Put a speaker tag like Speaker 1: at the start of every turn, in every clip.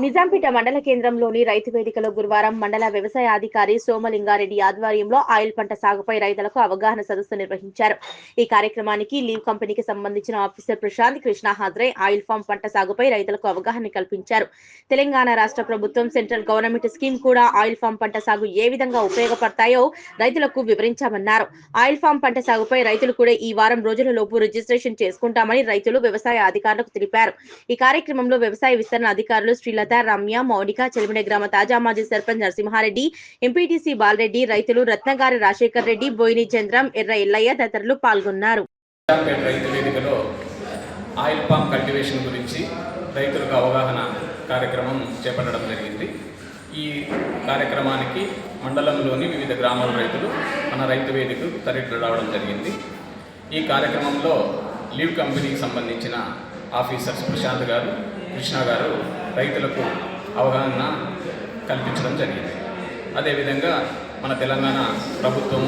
Speaker 1: నిజాంపేట మండల కేంద్రంలోని రైతు వేదికలో గురువారం మండల వ్యవసాయ అధికారి సోమలింగారెడ్డి ఆధ్వర్యంలో ఆయిల్ పంట సాగుపై రైతులకు అవగాహన సదస్సు నిర్వహించారు. ఈ కార్యక్రమానికి లీవ్ కంపెనీకి సంబంధించిన ఆఫీసర్ ప్రశాంత్ కృష్ణ హాజరై ఆయిల్ ఫామ్ పంట సాగుపై రైతులకు అవగాహన కల్పించారు. తెలంగాణ రాష్ట్ర ప్రభుత్వం సెంట్రల్ గవర్నమెంట్ స్కీమ్ కూడా ఆయిల్ ఫామ్ పంట సాగు ఏ విధంగా ఉపయోగపడతాయో రైతులకు వివరించామన్నారు. ఆయిల్ ఫామ్ పంట సాగుపై రైతులు కూడా ఈ వారం రోజులలోపు రిజిస్ట్రేషన్ చేసుకుంటామని రైతులు వ్యవసాయ అధికారులకు తెలిపారు. ఈ కార్యక్రమంలో వ్యవసాయ విస్తరణ అధికారులు శ్రీలత, రమ్య, మౌనిక, చెలిమిన గ్రామ తాజా మాజీ సర్పంచ్ నరసింహారెడ్డి, ఎంపీటీసీ బాలరెడ్డి, రైతులు రత్నగారి రాజశేఖర్ రెడ్డి, బోయిని చంద్రం, ఎర్ర ఎల్లయ్య తదితరులు పాల్గొన్నారు.
Speaker 2: రైతు వేదికలో ఆయిల్ పామ్ కల్టివేషన్ గురించి రైతులకు అవగాహన కార్యక్రమం చేపట్టడం జరిగింది. ఈ కార్యక్రమానికి మండలంలోని వివిధ గ్రామాల రైతులు మన రైతు వేదికకు తరలి రావడం జరిగింది. ఈ కార్యక్రమంలో లీవ్ కంపెనీకి సంబంధించిన ఆఫీసర్స్ ప్రశాంత్ గారు, కృష్ణ గారు రైతులకు అవగాహన కల్పించడం జరిగింది. అదేవిధంగా మన తెలంగాణ ప్రభుత్వం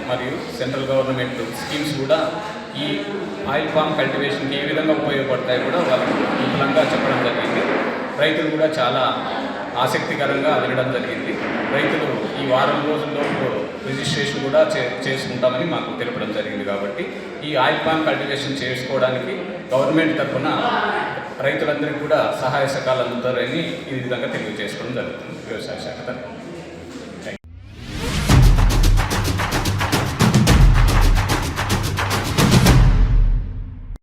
Speaker 2: మరియు సెంట్రల్ గవర్నమెంట్ స్కీమ్స్ కూడా ఈ ఆయిల్ పామ్ కల్టివేషన్కి ఏ విధంగా ఉపయోగపడతాయి కూడా వాళ్ళకు విపులంగా చెప్పడం జరిగింది. రైతులు కూడా చాలా ఆసక్తికరంగా వినడం జరిగింది. రైతులు ఈ వారం రోజుల్లో రిజిస్ట్రేషన్ కూడా చేసుకుంటామని మాకు తెలపడం జరిగింది. కాబట్టి ఈ ఆయిల్ పామ్ కల్టివేషన్ చేసుకోవడానికి గవర్నమెంట్ తరఫున రైతులందరికీ కూడా సహాయ సహకారాలు అందుతారని ఈ విధంగా తెలియజేసుకోవడం జరుగుతుంది వ్యవసాయ శాఖ తరఫున.